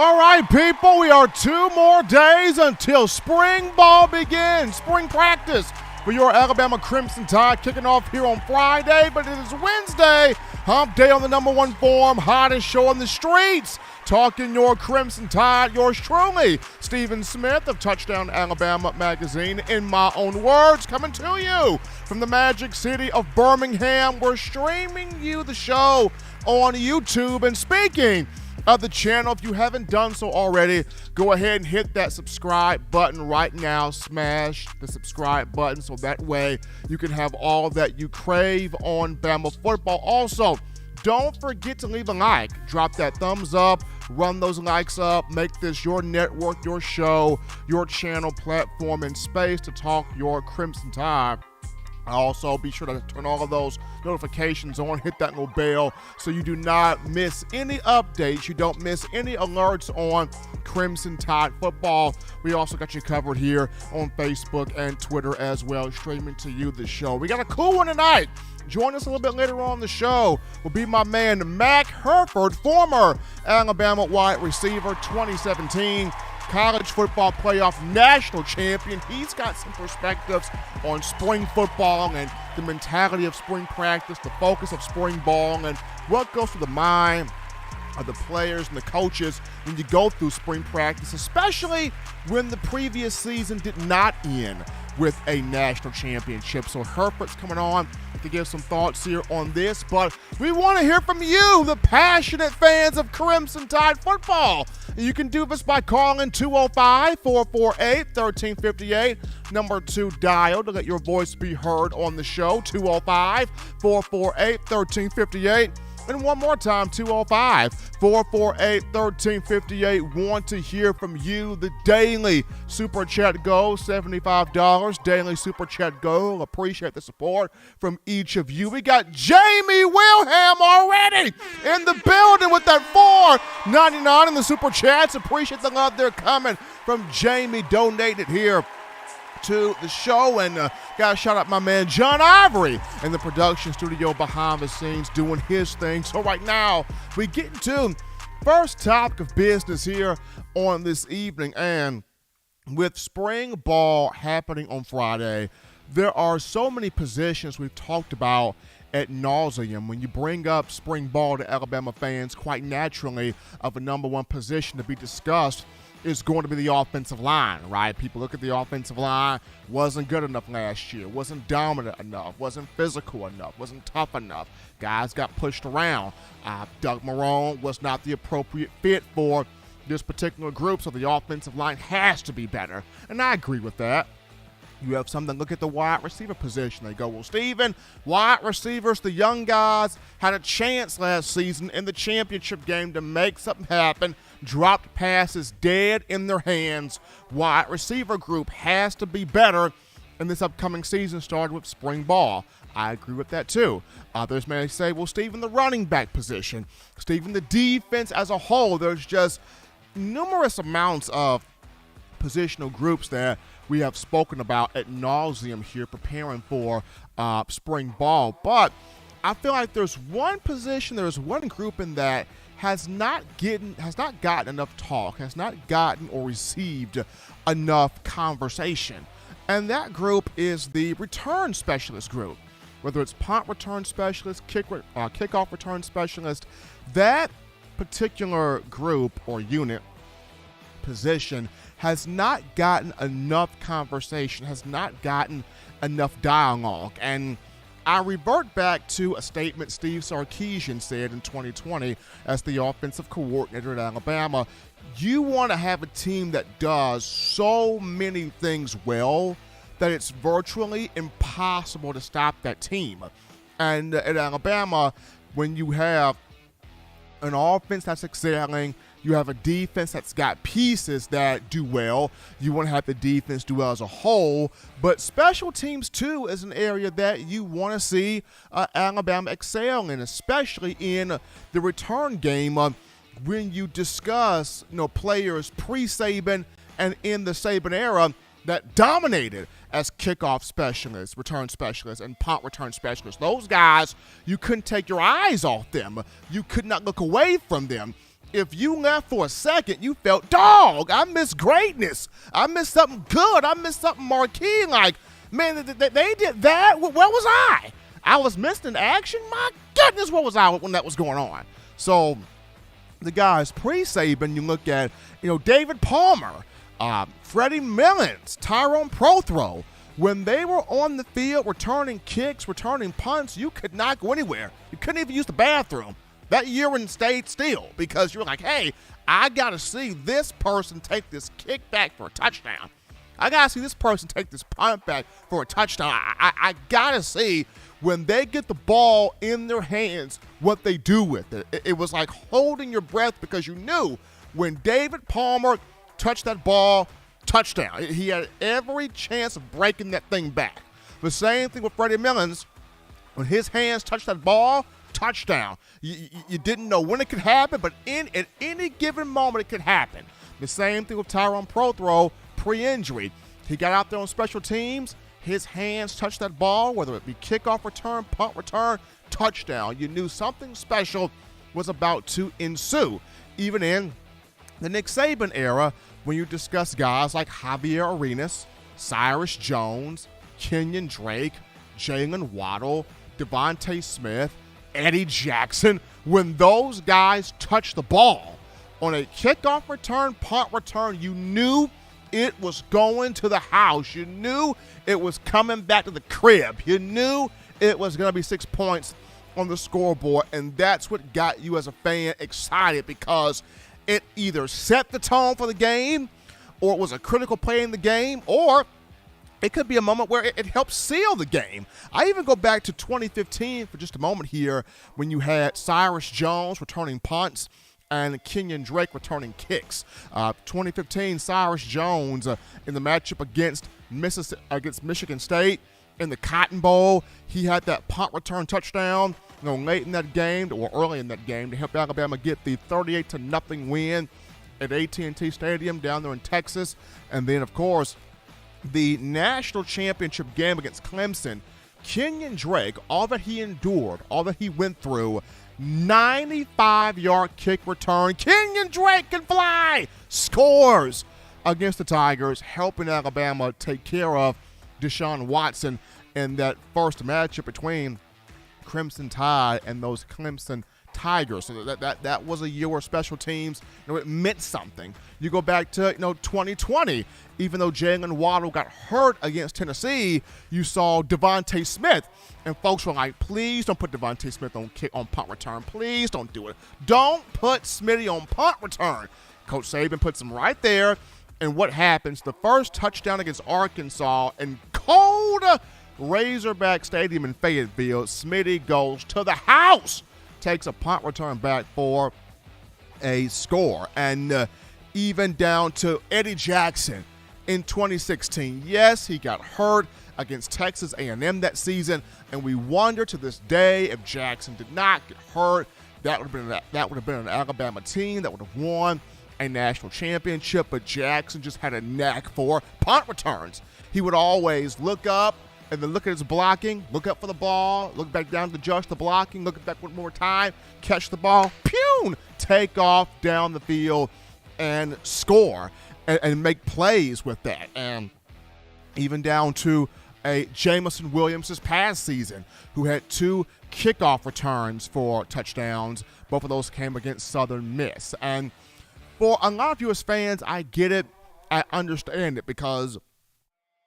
All right, people, we are 2 more days until spring ball begins, spring practice for your Alabama Crimson Tide, kicking off here on Friday, but it is Wednesday, hump day on the #1 form, hottest show on the streets, talking your Crimson Tide, yours truly, Stephen Smith of Touchdown Alabama magazine, in my own words, coming to you from the magic city of Birmingham. We're streaming you the show on YouTube, and speaking of the channel, if you haven't done so already, go ahead and hit that subscribe button right now. Smash the subscribe button so that way you can have all that you crave on Bama football. Also, don't forget to leave a like. Drop that thumbs up, run those likes up, make this your network, your show, your channel, platform, and space to talk your Crimson Tide. Also, be sure to turn all of those notifications on, hit that little bell so you do not miss any updates, you don't miss any alerts on Crimson Tide football. We also got you covered here on Facebook and Twitter as well, streaming to you the show. We got a cool one tonight. Join us a little bit later on the show will be my man Mack Hereford, former Alabama wide receiver, 2017 college football playoff national champion. He's got some perspectives on spring football and the mentality of spring practice, the focus of spring ball, and what goes through the mind of the players and the coaches when you go through spring practice, especially when the previous season did not end with a national championship. So Hereford's coming on to give some thoughts here on this, but we want to hear from you, the passionate fans of Crimson Tide football. You can do this by calling 205-448-1358, number 2 dial to let your voice be heard on the show, 205-448-1358. And one more time, 205-448-1358. Want to hear from you. The daily Super Chat goal, $75. Daily Super Chat goal. Appreciate the support from each of you. We got Jamie Wilhelm already in the building with that $4.99 in the Super Chats. Appreciate the love they're coming from Jamie. Donated here to the show, and gotta shout out my man John Ivory in the production studio behind the scenes doing his thing. So right now we get into first topic of business here on this evening, and with spring ball happening on Friday, there are so many positions we've talked about ad nauseum. When you bring up spring ball to Alabama fans, quite naturally of a #1 position to be discussed is going to be the offensive line, right? People look at the offensive line, wasn't good enough last year, wasn't dominant enough, wasn't physical enough, wasn't tough enough. Guys got pushed around. Doug Marrone was not the appropriate fit for this particular group, so the offensive line has to be better. And I agree with that. You have something, look at the wide receiver position. They go, well, Steven, wide receivers, the young guys had a chance last season in the championship game to make something happen. Dropped passes dead in their hands. Wide receiver group has to be better in this upcoming season, started with spring ball. I agree with that too. Others may say, well, Steven, the running back position. Steven, the defense as a whole. There's just numerous amounts of positional groups that we have spoken about ad nauseum here preparing for spring ball. But I feel like there's one position, there's one group in that has not gotten enough talk, has not gotten or received enough conversation. And that group is the return specialist group. Whether it's punt return specialist, kickoff return specialist, that particular group or unit position has not gotten enough conversation, has not gotten enough dialogue. And I revert back to a statement Steve Sarkisian said in 2020 as the offensive coordinator at Alabama. You want to have a team that does so many things well that it's virtually impossible to stop that team. And at Alabama, when you have an offense that's excelling, you have a defense that's got pieces that do well. You want to have the defense do well as a whole, but special teams too is an area that you want to see Alabama excel in, especially in the return game. When you discuss, players pre-Saban and in the Saban era that dominated as kickoff specialists, return specialists, and punt return specialists. Those guys, you couldn't take your eyes off them. You could not look away from them. if you left for a second, you felt, dog, I miss greatness. I miss something good. I miss something marquee. Like, man, they did that. Where was I? I was missing action. My goodness, where was I when that was going on? So the guys pre-Saban, you look at, David Palmer, Freddie Millins, Tyrone Prothro. When they were on the field returning kicks, returning punts, you could not go anywhere. You couldn't even use the bathroom. That urine stayed still because you're like, hey, I got to see this person take this kick back for a touchdown. I got to see this person take this punt back for a touchdown. I got to see when they get the ball in their hands what they do with it. It was like holding your breath because you knew when David Palmer touched that ball, touchdown. He had every chance of breaking that thing back. The same thing with Freddie Millins. When his hands touched that ball, touchdown. You didn't know when it could happen, but at any given moment it could happen. The same thing with Tyrone Prothro pre-injury. He got out there on special teams. His hands touched that ball, whether it be kickoff return, punt return, touchdown. You knew something special was about to ensue. Even in the Nick Saban era, when you discuss guys like Javier Arenas, Cyrus Jones, Kenyon Drake, Jalen Waddle, Devontae Smith, Eddie Jackson, when those guys touched the ball on a kickoff return, punt return, you knew it was going to the house. You knew it was coming back to the crib. You knew it was going to be 6 points on the scoreboard, and that's what got you as a fan excited because it either set the tone for the game, or it was a critical play in the game, or it could be a moment where it helped seal the game. I even go back to 2015 for just a moment here when you had Cyrus Jones returning punts and Kenyon Drake returning kicks. 2015, Cyrus Jones in the matchup against Michigan State in the Cotton Bowl, he had that punt return touchdown late in that game or early in that game to help Alabama get the 38-0 win at AT&T Stadium down there in Texas. And then, of course, the national championship game against Clemson, Kenyon Drake, all that he endured, all that he went through, 95-yard kick return. Kenyon Drake can fly! Scores against the Tigers, helping Alabama take care of Deshaun Watson in that first matchup between Crimson Tide and those Clemson Tigers. So that was a year where special teams, it meant something. You go back to 2020, even though Jalen Waddle got hurt against Tennessee, you saw Devontae Smith, and folks were like, please don't put Devontae Smith on punt return. Please don't do it. Don't put Smitty on punt return. Coach Saban puts him right there, and what happens? The first touchdown against Arkansas in cold Razorback Stadium in Fayetteville, Smitty goes to the house, takes a punt return back for a score. And even down to Eddie Jackson in 2016. Yes, he got hurt against Texas A&M that season, and we wonder to this day if Jackson did not get hurt, that would have been an Alabama team that would have won a national championship. But Jackson just had a knack for punt returns. He would always look up and then look at his blocking, look up for the ball, look back down to adjust the blocking, look back one more time, catch the ball, pew, take off down the field and score and make plays with that. And even down to a Jamison Williams this past season, who had 2 kickoff returns for touchdowns. Both of those came against Southern Miss. And for a lot of you as fans, I get it, I understand it, because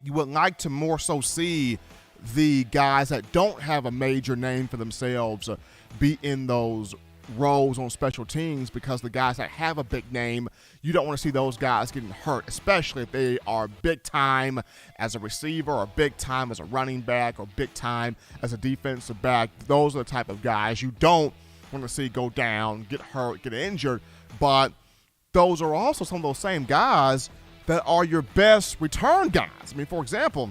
you would like to more so see the guys that don't have a major name for themselves be in those roles on special teams, because the guys that have a big name, you don't want to see those guys getting hurt, especially if they are big time as a receiver or big time as a running back or big time as a defensive back. Those are the type of guys you don't want to see go down, get hurt, get injured. But those are also some of those same guys that are your best return guys. I mean, for example,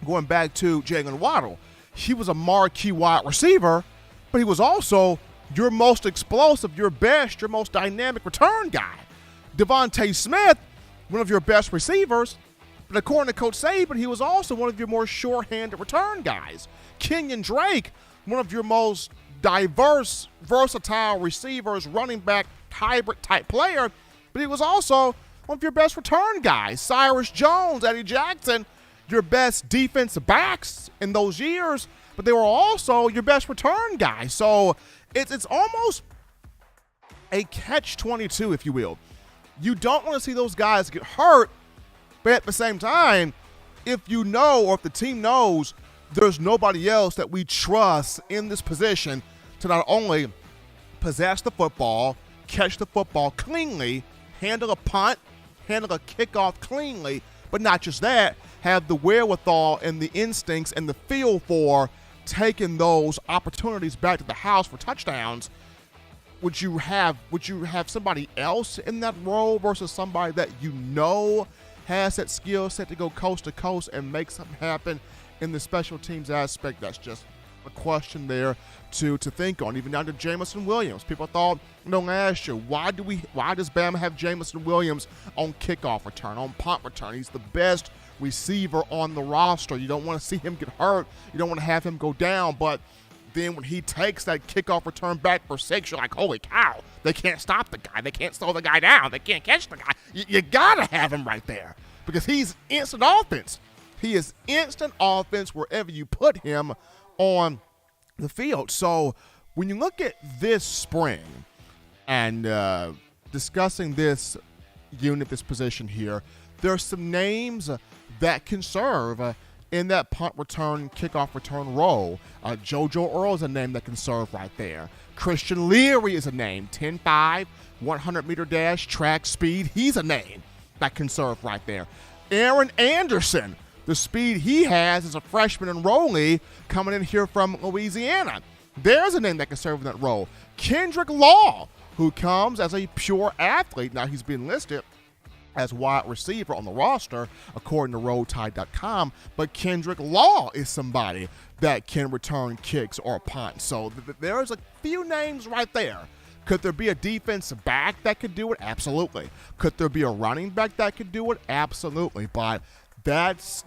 going back to Jalen Waddle, he was a marquee wide receiver, but he was also your most explosive, your best, your most dynamic return guy. Devontae Smith, one of your best receivers, but according to Coach Saban, he was also one of your more sure-handed return guys. Kenyon Drake, one of your most diverse, versatile receivers, running back, hybrid type player, but he was also one of your best return guys. Cyrus Jones, Eddie Jackson, your best defensive backs in those years, but they were also your best return guys. So it's almost a catch-22, if you will. You don't want to see those guys get hurt, but at the same time, if you know, or if the team knows, there's nobody else that we trust in this position to not only possess the football, catch the football cleanly, handle a punt, handle a kickoff cleanly, but not just that, have the wherewithal and the instincts and the feel for taking those opportunities back to the house for touchdowns. Would you have somebody else in that role versus somebody that you know has that skill set to go coast to coast and make something happen in the special teams aspect? That's just a question there to think on. Even down to Jamison Williams. People thought, last year, why does Bama have Jamison Williams on kickoff return, on punt return? He's the best receiver on the roster. You don't want to see him get hurt. You don't want to have him go down. But then when he takes that kickoff return back for 6, you're like, holy cow, they can't stop the guy. They can't slow the guy down. They can't catch the guy. You got to have him right there because he's instant offense. He is instant offense wherever you put him on the field. So when you look at this spring and discussing this unit, this position here, there are some names that can serve in that punt return, kickoff return role. JoJo Earl is a name that can serve right there. Christian Leary is a name. 10.5, 100-meter dash, track speed. He's a name that can serve right there. Aaron Anderson, the speed he has as a freshman enrollee coming in here from Louisiana. There's a name that can serve in that role. Kendrick Law, who comes as a pure athlete. Now he's been listed as wide receiver on the roster, according to RollTide.com, but Kendrick Law is somebody that can return kicks or punt. So there's a few names right there. Could there be a defensive back that could do it? Absolutely. Could there be a running back that could do it? Absolutely. But this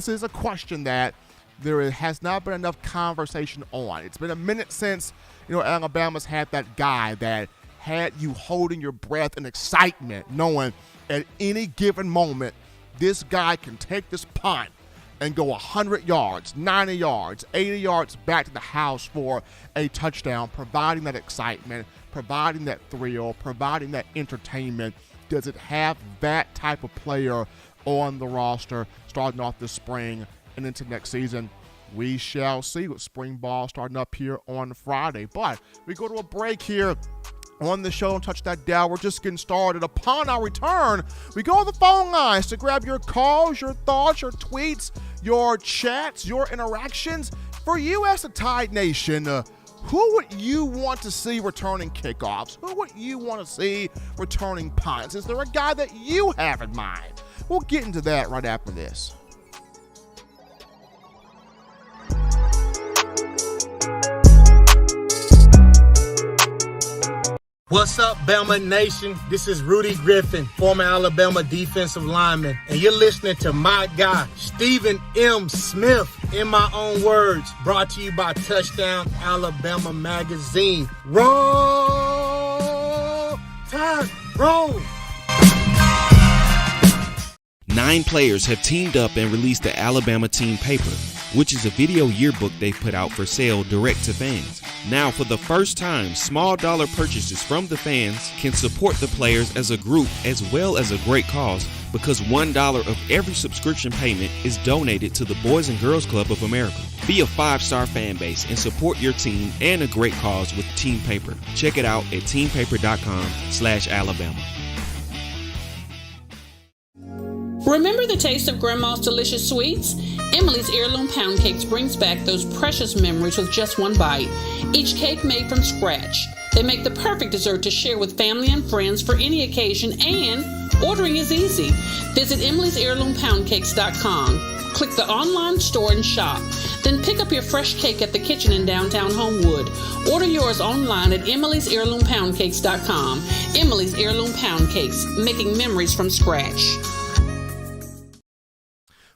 is a question that there has not been enough conversation on. It's been a minute since Alabama's had that guy that had you holding your breath in excitement, knowing at any given moment this guy can take this punt and go 100 yards, 90 yards, 80 yards back to the house for a touchdown, providing that excitement, providing that thrill, providing that entertainment. Does it have that type of player on the roster starting off this spring and into next season? We shall see with spring ball starting up here on Friday. But we go to a break here on the show. Don't touch that dial. We're just getting started. Upon our return, we go to the phone lines to grab your calls, your thoughts, your tweets, your chats, your interactions. For you as a Tide Nation, who would you want to see returning kickoffs? Who would you want to see returning punts? Is there a guy that you have in mind? We'll get into that right after this. What's up, Bama Nation? This is Rudy Griffin, former Alabama defensive lineman, and you're listening to my guy, Stephen M. Smith, in my own words, brought to you by Touchdown Alabama Magazine. Roll Tide, roll! 9 players have teamed up and released the Alabama Team Paper, which is a video yearbook they've put out for sale direct to fans. Now, for the first time, small dollar purchases from the fans can support the players as a group as well as a great cause, because $1 of every subscription payment is donated to the Boys and Girls Club of America. Be a 5-star fan base and support your team and a great cause with Team Paper. Check it out at teampaper.com/Alabama. Remember the taste of Grandma's delicious sweets? Emily's Heirloom Pound Cakes brings back those precious memories with just one bite. Each cake made from scratch. They make the perfect dessert to share with family and friends for any occasion, and ordering is easy. Visit emily'sheirloompoundcakes.com. Click the online store and shop. Then pick up your fresh cake at the kitchen in downtown Homewood. Order yours online at emily'sheirloompoundcakes.com. Emily's Heirloom Pound Cakes, making memories from scratch.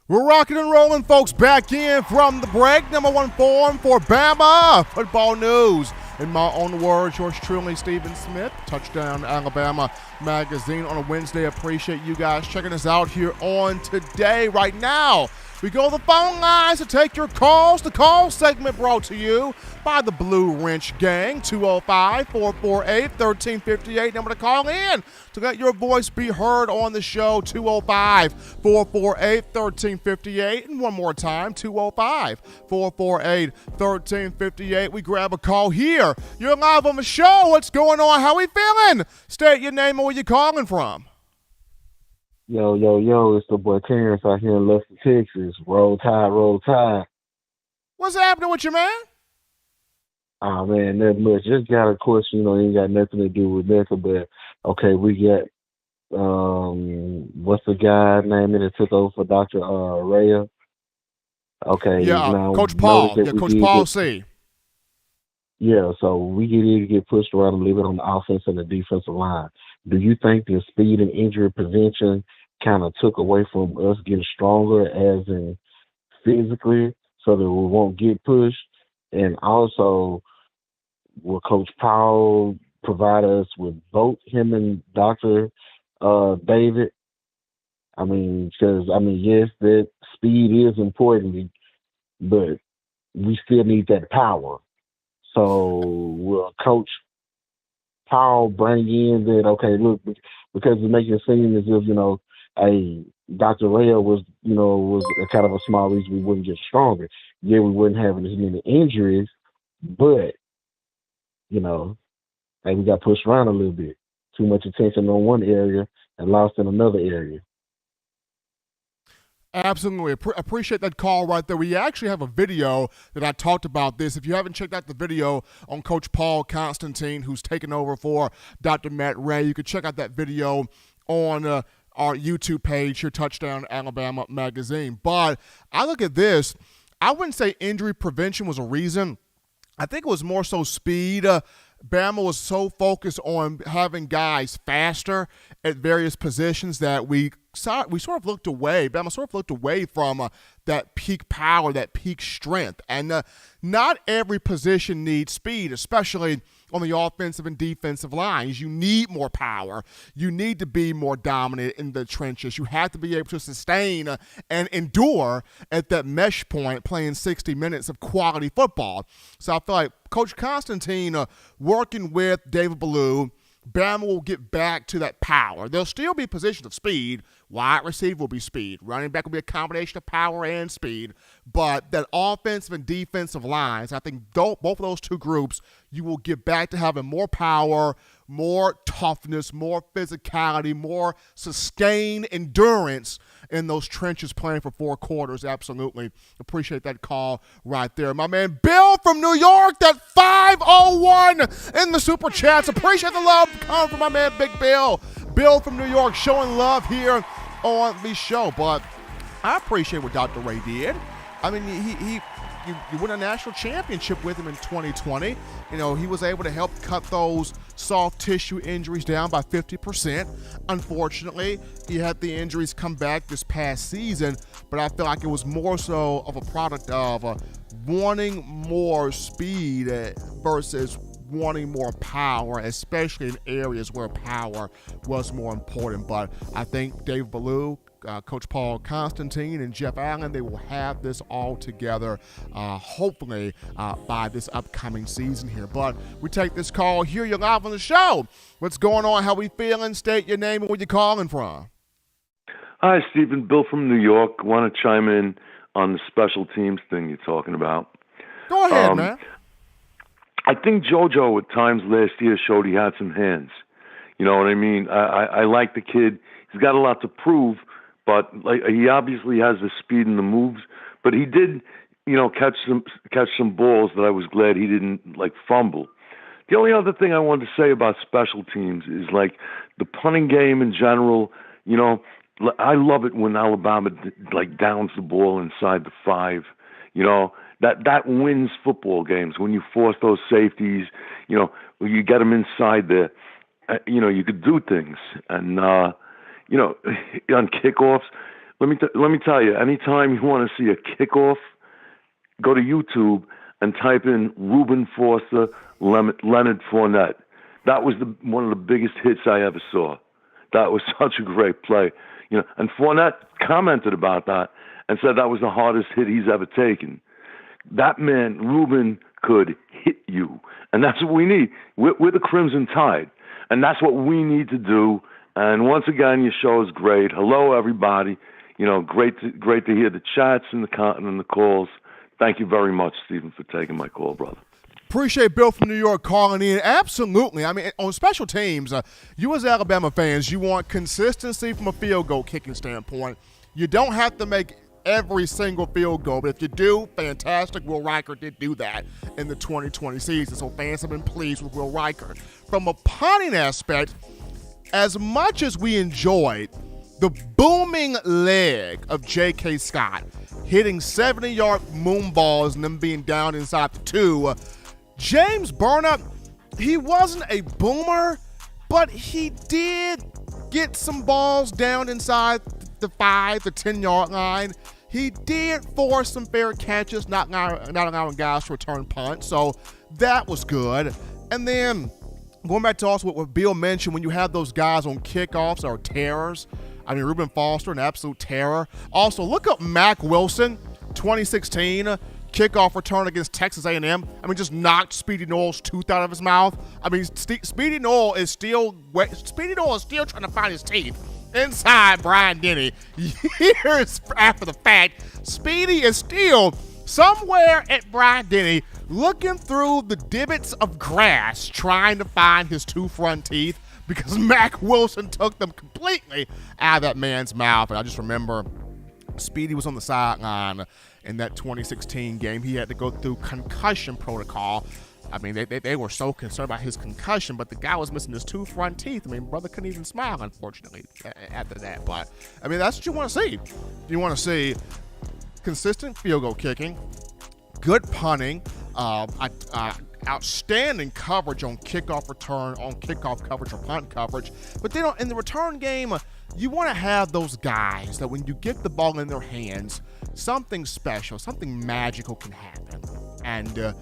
We're rocking and rolling, folks. Back in from the break. Number one forum for Bama football news. In my own words, yours truly, Stephen Smith, Touchdown Alabama Magazine on a Wednesday. Appreciate you guys checking us out here on today. Right now, we go to the phone lines to take your calls. The call segment brought to you by the Blue Wrench Gang, 205-448-1358. Number to call in to let your voice be heard on the show, 205-448-1358. And one more time, 205-448-1358. We grab a call here. You're live on the show. What's going on? How we feeling? State your name and where you calling from. Yo, it's the boy Terrence out here in Lufkin, Texas. Roll Tide, Roll Tide. What's happening with you, man? Oh, man, nothing much. Just got a question, ain't got nothing to do with nothing, but, okay, we got, what's the guy name that took over for Dr. Raya? Okay. Yeah, now, Coach Paul. Yeah, Coach Paul C. Yeah, so we need to get pushed around a little bit on the offense and the defensive line. Do you think the speed and injury prevention kind of took away from us getting stronger as in physically so that we won't get pushed? And also, will Coach Powell provide us with both him and Dr. David? Because yes, that speed is important, but we still need that power. So will Coach Powell bring in that, okay, look, because it's making it seem as if, Dr. Raya was a kind of a small reason we wouldn't get stronger. Yeah, we wouldn't have as many injuries, but, we got pushed around a little bit. Too much attention on one area and lost in another area. Absolutely. Appreciate that call right there. We actually have a video that I talked about this. If you haven't checked out the video on Coach Paul Constantine, who's taken over for Dr. Matt Ray, you can check out that video on our YouTube page here, Touchdown Alabama Magazine. But I look at this, I wouldn't say injury prevention was a reason. I think it was more so speed. Bama was so focused on having guys faster at various positions that we sort of looked away. Bama sort of looked away from that peak power, that peak strength. And not every position needs speed, especially on the offensive and defensive lines. You need more power. You need to be more dominant in the trenches. You have to be able to sustain and endure at that mesh point playing 60 minutes of quality football. So I feel like Coach Constantine working with David Ballou, Bama will get back to that power. There'll still be positions of speed. Wide receiver will be speed. Running back will be a combination of power and speed. But that offensive and defensive lines, I think both of those two groups, you will get back to having more power, more toughness, more physicality, more sustained endurance in those trenches playing for 4 quarters. Absolutely. Appreciate that call right there. My man Bill from New York, that 501 in the Super Chats. Appreciate the love coming from my man Big Bill. Bill from New York showing love here on the show. But I appreciate what Dr. Ray did. You win a national championship with him in 2020. He was able to help cut those soft tissue injuries down by 50%. Unfortunately, he had the injuries come back this past season, but I feel like it was more so of a product of wanting more speed versus wanting more power, especially in areas where power was more important. But I think Dave Ballou, Coach Paul Constantine, and Jeff Allen, they will have this all together, hopefully, by this upcoming season here. But we take this call here. You're live on the show. What's going on? How we feeling? State your name and where you're calling from. Hi, Stephen. Bill from New York. Want to chime in on the special teams thing you're talking about. Go ahead, man. I think JoJo at times last year showed he had some hands. You know what I mean? I like the kid. He's got a lot to prove, but he obviously has the speed and the moves. But he did, catch some balls that I was glad he didn't fumble. The only other thing I wanted to say about special teams is the punting game in general. I love it when Alabama downs the ball inside the 5. That wins football games when you force those safeties. When you get them inside there. You could do things, and on kickoffs. Let me tell you. Anytime you want to see a kickoff, go to YouTube. and type in Reuben Foster, Leonard Fournette. That was one of the biggest hits I ever saw. That was such a great play. And Fournette commented about that and said that was the hardest hit he's ever taken. That man, Reuben, could hit you. And that's what we need. We're the Crimson Tide. And that's what we need to do. And once again, your show is great. Hello, everybody. Great to hear the chats and the calls. Thank you very much, Stephen, for taking my call, brother. Appreciate Bill from New York calling in. Absolutely. I mean, on special teams, you as Alabama fans, you want consistency from a field goal kicking standpoint. You don't have to make every single field goal, but if you do, fantastic. Will Riker did do that in the 2020 season, so fans have been pleased with Will Riker. From a punting aspect, as much as we enjoyed the booming leg of J.K. Scott hitting 70-yard moon balls and them being down inside the 2, James Burnap, he wasn't a boomer, but he did get some balls down inside the 5 to 10-yard line. He did force some fair catches, not allowing guys to return punts, so that was good. And then going back to also what Bill mentioned, when you have those guys on kickoffs or terrors, I mean, Reuben Foster, an absolute terror. Also, look up Mack Wilson, 2016, kickoff return against Texas A&M. I mean, just knocked Speedy Noel's tooth out of his mouth. I mean, Speedy Noel is still trying to find his teeth inside Brian Denny. Years after the fact, Speedy is still somewhere at Brian Denny looking through the divots of grass trying to find his 2 front teeth because Mack Wilson took them completely out of that man's mouth. And I just remember Speedy was on the sideline in that 2016 game. He had to go through concussion protocol. I mean, they were so concerned about his concussion, but the guy was missing his 2 front teeth. I mean, brother couldn't even smile, unfortunately, after that. But, I mean, that's what you want to see. You want to see consistent field goal kicking, good punting, outstanding coverage on kickoff return, on kickoff coverage or punt coverage. But then in the return game, you want to have those guys that when you get the ball in their hands, something special, something magical can happen. And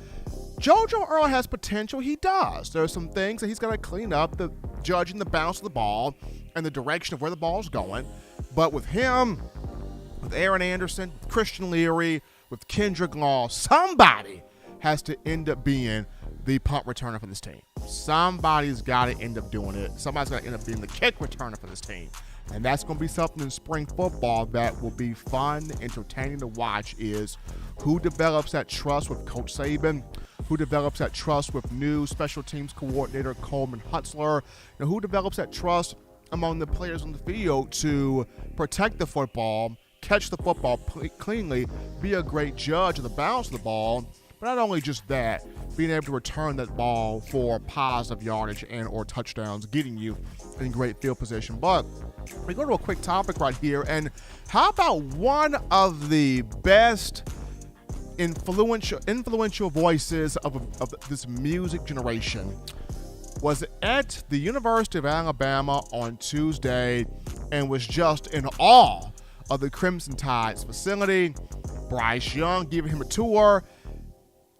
JoJo Earle has potential. He does. There are some things that he's got to clean up, the judging the bounce of the ball and the direction of where the ball's going. But with him, with Aaron Anderson, Christian Leary, with Kendrick Law, somebody has to end up being the punt returner for this team. Somebody's got to end up doing it. Somebody's got to end up being the kick returner for this team. And that's going to be something in spring football that will be fun, entertaining to watch, is who develops that trust with Coach Saban, who develops that trust with new special teams coordinator Coleman Hutzler, and who develops that trust among the players on the field to protect the football, catch the football cleanly, be a great judge of the bounce of the ball, but not only just that, being able to return that ball for positive yardage and or touchdowns, getting you in great field position. But we go to a quick topic right here, and how about one of the best influential voices of this music generation was at the University of Alabama on Tuesday and was just in awe of the Crimson Tide's facility. Bryce Young giving him a tour.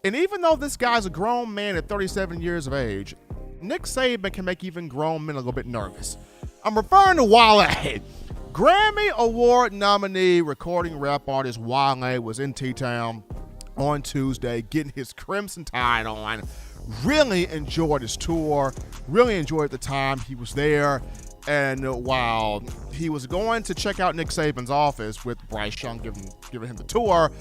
And even though this guy's a grown man at 37 years of age, Nick Saban can make even grown men a little bit nervous. I'm referring to Wale. Grammy Award nominee, recording rap artist Wale was in T-Town on Tuesday getting his Crimson Tide on. Really enjoyed his tour, really enjoyed the time he was there. And while he was going to check out Nick Saban's office with Bryce Young giving him the tour,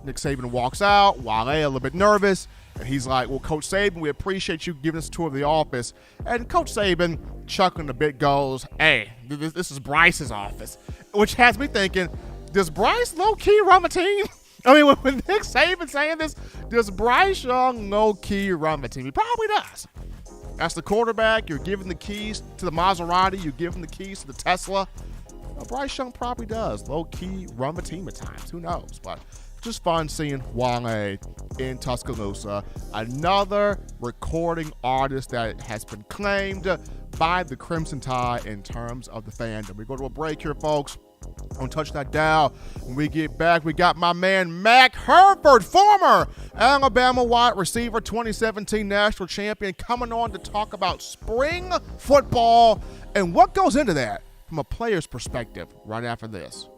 Nick Saban walks out, Wale a little bit nervous, and he's like, well, Coach Saban, we appreciate you giving us a tour of the office. And Coach Saban, chuckling a bit, goes, hey, this is Bryce's office, which has me thinking, does Bryce low-key run a team? I mean, when Nick Saban's saying this, does Bryce Young low-key run the team? He probably does. That's the quarterback. You're giving the keys to the Maserati. You're giving the keys to the Tesla. Well, Bryce Young probably does low-key run the team at times. Who knows? But just fun seeing Wale in Tuscaloosa. Another recording artist that has been claimed by the Crimson Tide in terms of the fandom. We go to a break here, folks. On Touch That Dial. When we get back, we got my man Mack Hereford, former Alabama wide receiver, 2017 national champion, coming on to talk about spring football and what goes into that from a player's perspective right after this.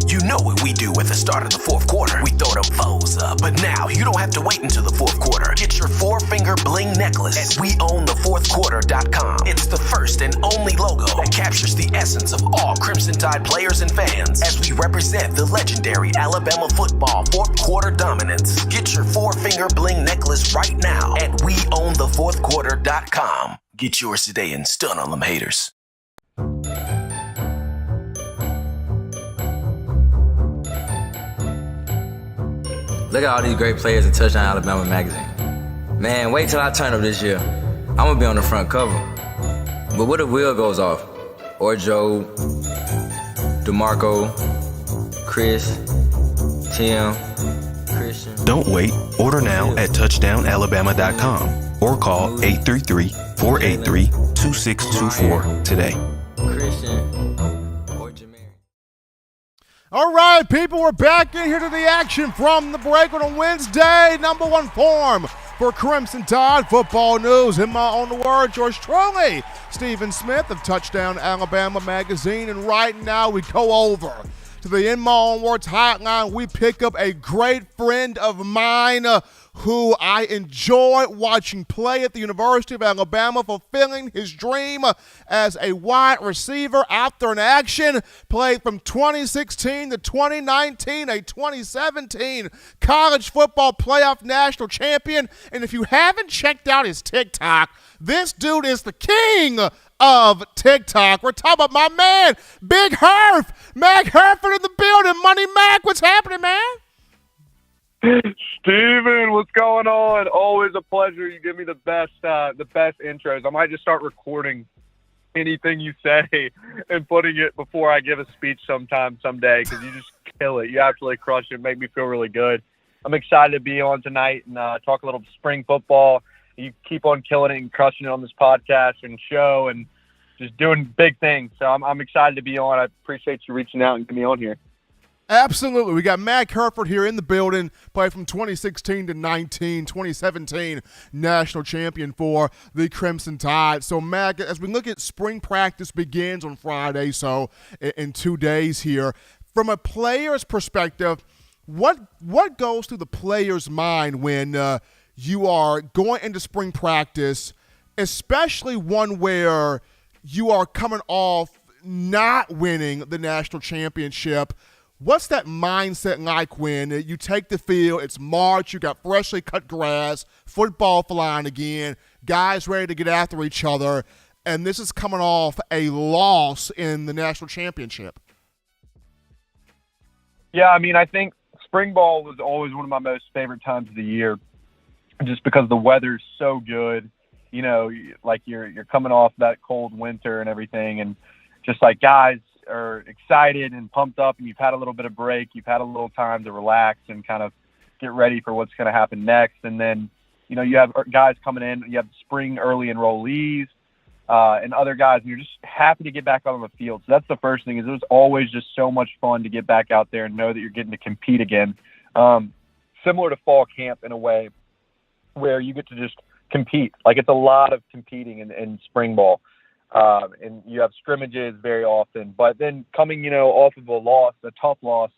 You know what we do at the start of the fourth quarter. We throw them foes up. But now you don't have to wait until the fourth quarter. Get your 4-finger bling necklace at weownthefourthquarter.com. It's the first and only logo that captures the essence of all Crimson Tide players and fans as we represent the legendary Alabama football fourth quarter dominance. Get your 4-finger bling necklace right now at weownthefourthquarter.com. Get yours today and stun on them haters. Look at all these great players in Touchdown Alabama magazine. Man, wait till I turn up this year. I'm gonna be on the front cover. But what if Will goes off? Or Joe, DeMarco, Chris, Tim, Christian. Don't wait. Order now at touchdownalabama.com or call 833-483-2624 today. Christian or Jameer. All right, people, we're back in here to the action from the break on a Wednesday. Number one form for Crimson Tide football news. In my own words, yours truly, Stephen Smith of Touchdown Alabama magazine. And right now we go over to the In My Own Words hotline. We pick up a great friend of mine who I enjoy watching play at the University of Alabama, fulfilling his dream as a wide receiver out there in action. Played from 2016 to 2019, a 2017 college football playoff national champion. And if you haven't checked out his TikTok, this dude is the king of TikTok. We're talking about my man, Big Herf, Mack Hereford in the building. Money Mack, what's happening, man? Steven, what's going on? Always a pleasure. You give me the best intros. I might just start recording anything you say and putting it before I give a speech someday, because you just kill it. You absolutely crush it. Make me feel really good. I'm excited to be on tonight and talk a little spring football. You keep on killing it and crushing it on this podcast and show and just doing big things. So I'm excited to be on. I appreciate you reaching out and getting me on here. Absolutely. We got Mack Hereford here in the building, played from 2016 to 2017 national champion for the Crimson Tide. So, Mack, as we look at spring practice begins on Friday, so in 2 days here, from a player's perspective, what goes through the player's mind when you are going into spring practice, especially one where you are coming off not winning the national championship? What's that mindset like when you take the field, it's March, you got freshly cut grass, football flying again, guys ready to get after each other, and this is coming off a loss in the national championship? Yeah, I mean, I think spring ball was always one of my most favorite times of the year, just because the weather's so good. You know, like you're coming off that cold winter and everything, and just like guys are excited and pumped up, and you've had a little bit of break, you've had a little time to relax and kind of get ready for what's going to happen next. And then, you know, you have guys coming in, you have spring early enrollees and other guys, and you're just happy to get back out on the field. So that's the first thing, is it was always just so much fun to get back out there and know that you're getting to compete again. Similar to fall camp in a way, where you get to just compete. Like, it's a lot of competing in spring ball. And you have scrimmages very often, but then coming, you know, off of a tough loss,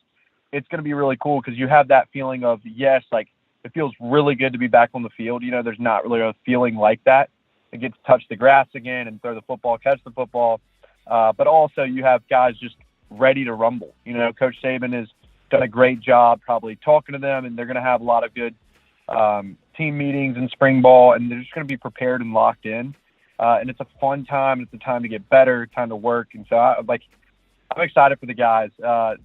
it's going to be really cool, because you have that feeling of, yes, like, it feels really good to be back on the field. You know, there's not really a feeling like that. It gets to touch the grass again and throw the football, catch the football. But also you have guys just ready to rumble. You know, Coach Saban has done a great job probably talking to them, and they're going to have a lot of good team meetings in spring ball, and they're just going to be prepared and locked in. And it's a fun time. It's a time to get better, time to work. And so I'm excited for the guys.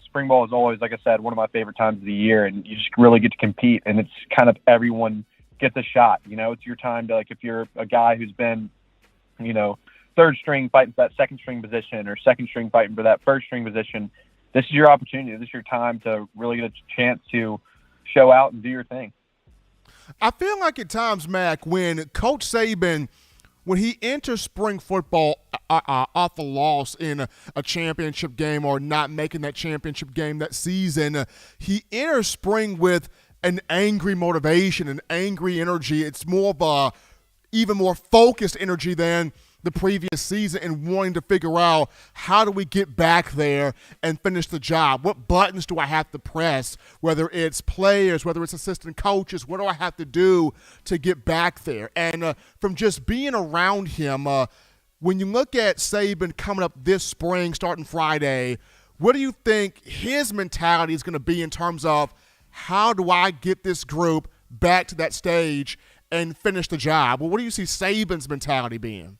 Spring ball is always, like I said, one of my favorite times of the year, and you just really get to compete, and it's kind of everyone gets a shot. You know, it's your time to, like, if you're a guy who's been, you know, third string fighting for that second string position, or second string fighting for that first string position, this is your opportunity. This is your time to really get a chance to show out and do your thing. I feel like at times, Mac, when Coach Saban, when he enters spring football off a loss in a championship game or not making that championship game that season, he enters spring with an angry motivation, an angry energy. It's more of a even more focused energy than the previous season and wanting to figure out how do we get back there and finish the job? What buttons do I have to press, whether it's players, whether it's assistant coaches, what do I have to do to get back there? And from just being around him, when you look at Saban coming up this spring, starting Friday, what do you think his mentality is going to be in terms of how do I get this group back to that stage and finish the job? Well, what do you see Saban's mentality being?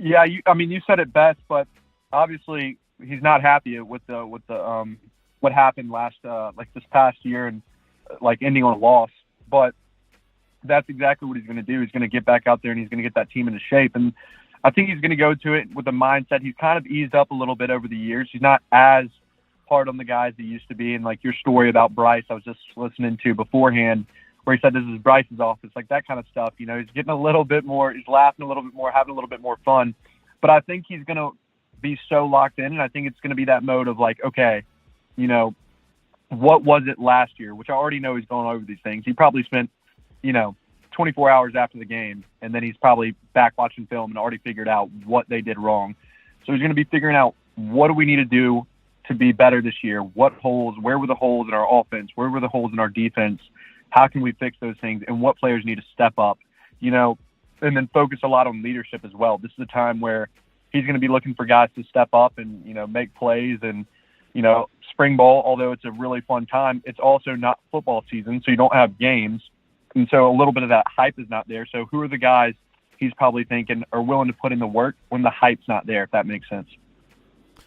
Yeah, you said it best, but obviously he's not happy with the what happened this past year and ending on a loss. But that's exactly what he's going to do. He's going to get back out there and he's going to get that team into shape. And I think he's going to go to it with a mindset. He's kind of eased up a little bit over the years. He's not as hard on the guys he used to be. And your story about Bryce, I was just listening to beforehand, where he said this is Bryce's office, that kind of stuff. He's getting a little bit more, he's laughing a little bit more, having a little bit more fun. But I think he's going to be so locked in, and I think it's going to be that mode of okay, what was it last year? Which I already know he's going over these things. He probably spent, 24 hours after the game, and then he's probably back watching film and already figured out what they did wrong. So he's going to be figuring out what do we need to do to be better this year? What holes, where were the holes in our offense? Where were the holes in our defense? How can we fix those things, and what players need to step up, and then focus a lot on leadership as well. This is a time where he's going to be looking for guys to step up and, make plays. And, spring ball, although it's a really fun time, it's also not football season, so you don't have games. And so a little bit of that hype is not there. So who are the guys he's probably thinking are willing to put in the work when the hype's not there, if that makes sense?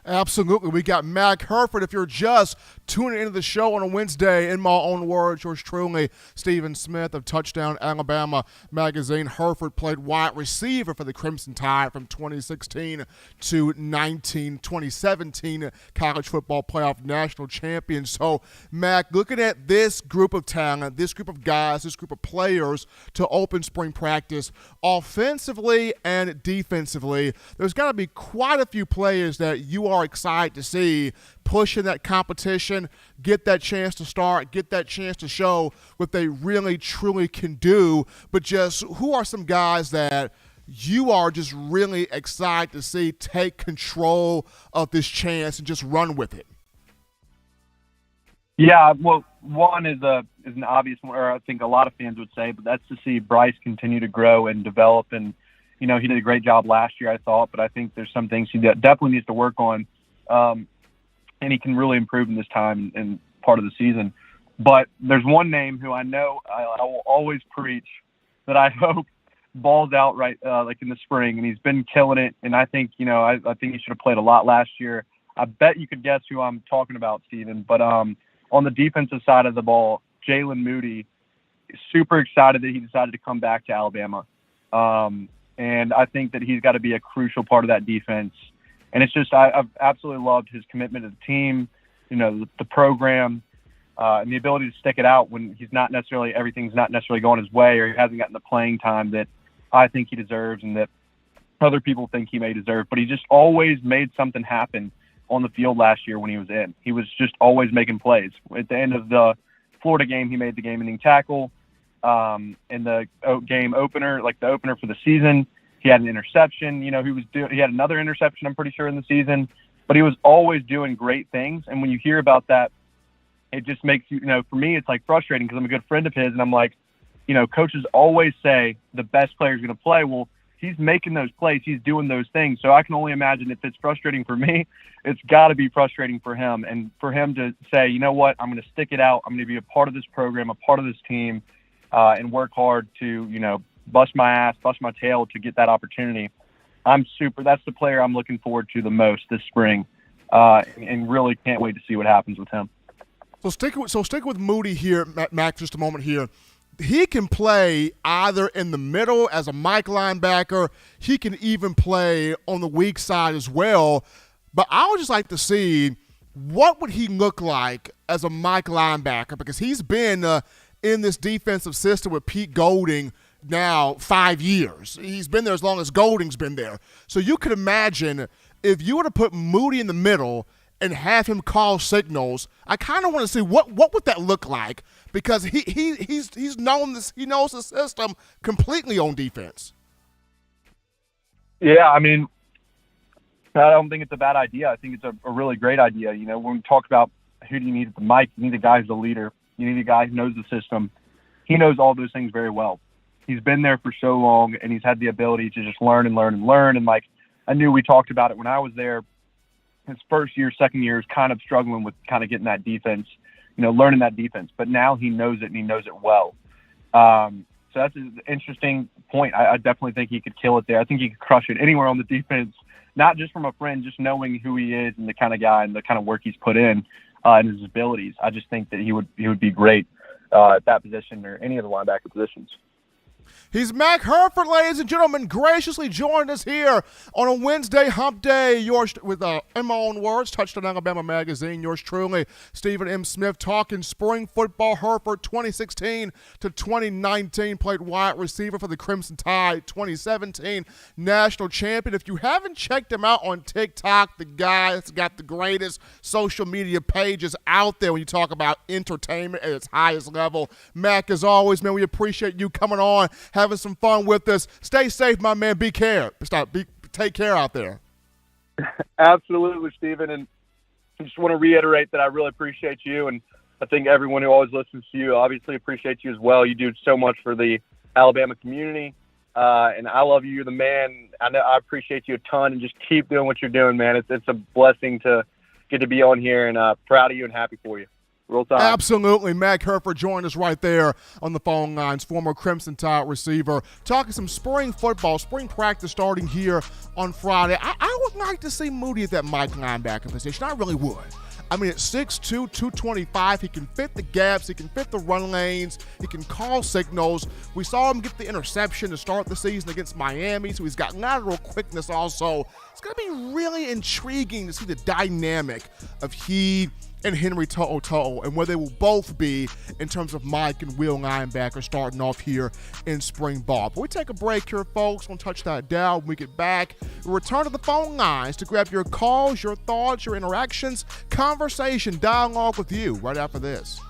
Absolutely. We got Mack Hereford. If you're just tuning into the show on a Wednesday, in my own words, yours truly, Stephen Smith of Touchdown Alabama Magazine. Hereford played wide receiver for the Crimson Tide from 2016 to 2017 college football playoff national champion. So, Mack, looking at this group of talent, this group of guys, this group of players to open spring practice, offensively and defensively, there's got to be quite a few players that you are excited to see pushing that competition, get that chance to start, get that chance to show what they really truly can do. But just who are some guys that you are just really excited to see take control of this chance and just run with it? Yeah, well, one is an obvious one, or I think a lot of fans would say, but that's to see Bryce continue to grow and develop. And he did a great job last year, I thought, but I think there's some things he definitely needs to work on, and he can really improve in this time and part of the season. But there's one name who I know I will always preach that I hope balls out right in the spring, and he's been killing it. And I think I think he should have played a lot last year. I bet you could guess who I'm talking about, Steven. But on the defensive side of the ball, Jalen Moody is super excited that he decided to come back to Alabama. And I think that he's got to be a crucial part of that defense. And it's just I've absolutely loved his commitment to the team, the program, and the ability to stick it out when everything's not necessarily going his way, or he hasn't gotten the playing time that I think he deserves and that other people think he may deserve. But he just always made something happen on the field last year when he was in. He was just always making plays. At the end of the Florida game, he made the game-ending tackle. In the game opener, the opener for the season, he had an interception. He had another interception, I'm pretty sure, in the season. But he was always doing great things. And when you hear about that, it just makes you, for me, it's frustrating because I'm a good friend of his, and I'm coaches always say the best player is going to play. Well, he's making those plays. He's doing those things. So I can only imagine if it's frustrating for me, it's got to be frustrating for him. And for him to say, you know what, I'm going to stick it out. I'm going to be a part of this program, a part of this team, and work hard to, bust my ass, bust my tail to get that opportunity. That's the player I'm looking forward to the most this spring, and really can't wait to see what happens with him. So stick with Moody here, Mac, just a moment here. He can play either in the middle as a Mike linebacker. He can even play on the weak side as well. But I would just like to see what would he look like as a Mike linebacker, because he's been in this defensive system with Pete Golding now 5 years. He's been there as long as Golding's been there. So you could imagine if you were to put Moody in the middle and have him call signals, I kind of want to see what would that look like, because he's known this, he knows the system completely on defense. Yeah, I mean, I don't think it's a bad idea. I think it's a really great idea. You know, when we talk about who do you need at the mic, you need a guy who's a leader. You need a guy who knows the system. He knows all those things very well. He's been there for so long, and he's had the ability to just learn and learn and learn. And, like, I knew we talked about it when I was there. His first year, second year is kind of struggling with kind of getting that defense, you know, learning that defense. But now he knows it, and he knows it well. So that's an interesting point. I definitely think he could kill it there. I think he could crush it anywhere on the defense, not just from a friend, just knowing who he is and the kind of guy and the kind of work he's put in and his abilities. I just think that he would be great at that position or any of the linebacker positions. He's Mack Hereford, ladies and gentlemen, graciously joined us here on a Wednesday hump day. Yours with, in my own words, Touchdown Alabama Magazine. Yours truly, Stephen M. Smith, talking spring football. Hereford 2016 to 2019, played wide receiver for the Crimson Tide. 2017 national champion. If you haven't checked him out on TikTok, the guy that's got the greatest social media pages out there when you talk about entertainment at its highest level. Mack, as always, man, we appreciate you coming on, having some fun with us. Stay safe, my man. Take care out there. Absolutely, Stephen. And I just want to reiterate that I really appreciate you, and I think everyone who always listens to you obviously appreciates you as well. You do so much for the Alabama community, and I love you. You're the man. I appreciate you a ton, and just keep doing what you're doing, man. It's a blessing to get to be on here, and proud of you and happy for you. Real time. Absolutely. Mack Hereford joined us right there on the phone lines, former Crimson Tide receiver, talking some spring football, spring practice starting here on Friday. I would like to see Moody at that Mike linebacker position. I really would. I mean, at 6'2", 225, he can fit the gaps, he can fit the run lanes, he can call signals. We saw him get the interception to start the season against Miami, so he's got lateral quickness also. It's going to be really intriguing to see the dynamic of he and Henry To'o and where they will both be in terms of Mike and Will linebacker starting off here in spring ball. But we take a break here, folks. We'll touch that down when we get back. We'll return to the phone lines to grab your calls, your thoughts, your interactions, conversation, dialogue with you right after this.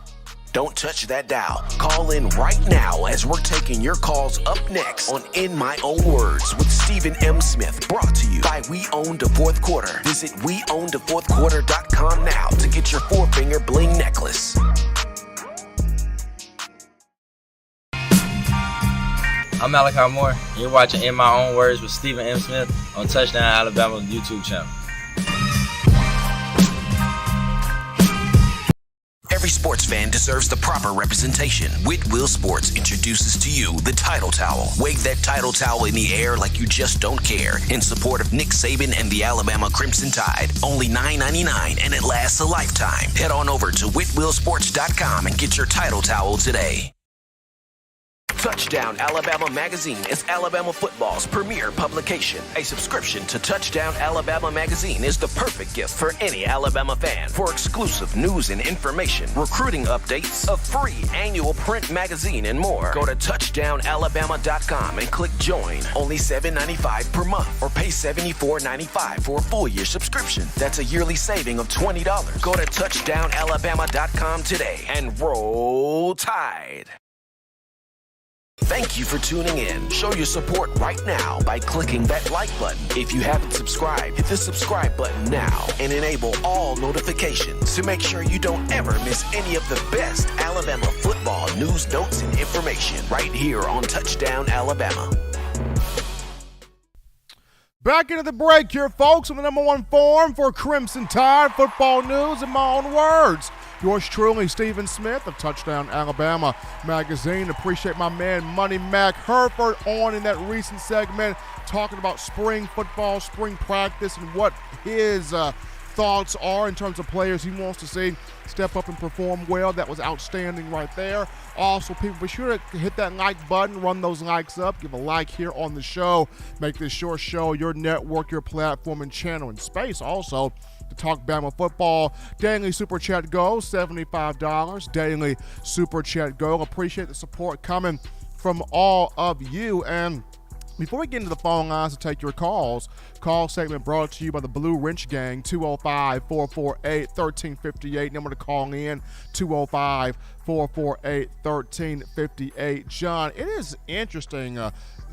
Don't touch that dial. Call in right now as we're taking your calls up next on In My Own Words with Stephen M. Smith. Brought to you by We Own the Fourth Quarter. Visit weownthefourthquarter.com now to get your four-finger bling necklace. I'm Malachi Moore, and you're watching In My Own Words with Stephen M. Smith on Touchdown Alabama YouTube channel. Every sports fan deserves the proper representation. Whitwill Sports introduces to you the Title Towel. Wave that Title Towel in the air like you just don't care in support of Nick Saban and the Alabama Crimson Tide. Only $9.99 and it lasts a lifetime. Head on over to whitwillsports.com and get your Title Towel today. Touchdown Alabama Magazine is Alabama football's premier publication. A subscription to Touchdown Alabama Magazine is the perfect gift for any Alabama fan. For exclusive news and information, recruiting updates, a free annual print magazine, and more, go to touchdownalabama.com and click join. Only $7.95 per month, or pay $74.95 for a full year subscription. That's a yearly saving of $20. Go to touchdownalabama.com today and roll Tide. Thank you for tuning in. Show your support right now by clicking that like button. If you haven't subscribed, hit the subscribe button now and enable all notifications to make sure you don't ever miss any of the best Alabama football news, notes, and information right here on Touchdown Alabama. Back into the break here, folks, on the number one forum for Crimson Tide football news in my own words. Yours truly, Stephen Smith of Touchdown Alabama Magazine. Appreciate my man, Money Mack Hereford, on in that recent segment, talking about spring football, spring practice, and what his thoughts are in terms of players he wants to see step up and perform well. That was outstanding right there. Also, people, be sure to hit that like button, run those likes up, give a like here on the show, make this your show, your network, your platform, and channel and space. Also, to talk Bama football. Daily Super Chat Go, $75. Daily Super Chat Go. Appreciate the support coming from all of you. And before we get into the phone lines to take your calls, call segment brought to you by the Blue Wrench Gang, 205-448-1358. Number to call in, 205-448-1358. John, it is interesting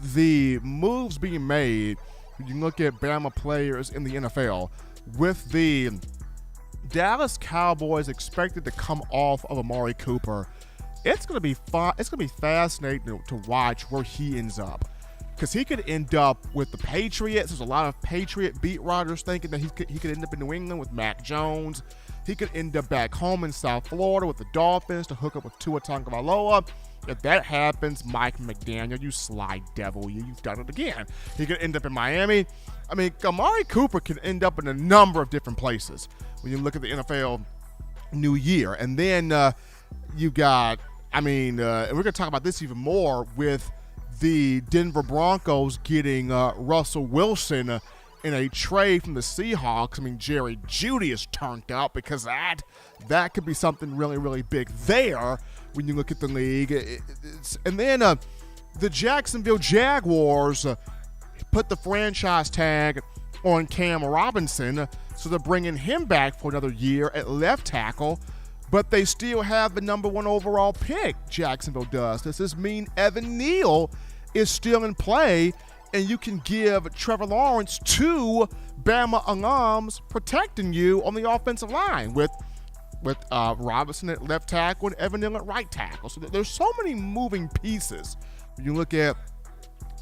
the moves being made. You look at Bama players in the NFL with the Dallas Cowboys expected to come off of Amari Cooper. It's going to be fun. It's going to be fascinating to watch where he ends up. Because he could end up with the Patriots. There's a lot of Patriot beat writers thinking that he could end up in New England with Mac Jones. He could end up back home in South Florida with the Dolphins to hook up with Tua Tagovailoa. If that happens, Mike McDaniel, you sly devil, you've done it again. He could end up in Miami. I mean, Amari Cooper can end up in a number of different places when you look at the NFL New Year. And then you got, and we're going to talk about this even more with the Denver Broncos getting Russell Wilson in a trade from the Seahawks. I mean, Jerry Jeudy is turned out because that could be something really, really big there when you look at the league. And then the Jacksonville Jaguars put the franchise tag on Cam Robinson, so they're bringing him back for another year at left tackle. But they still have the number 1 overall pick, Jacksonville does. Does this mean Evan Neal is still in play, and you can give Trevor Lawrence 2 Bama alums protecting you on the offensive line with Robinson at left tackle and Evan Neal at right tackle? So there's so many moving pieces when you look at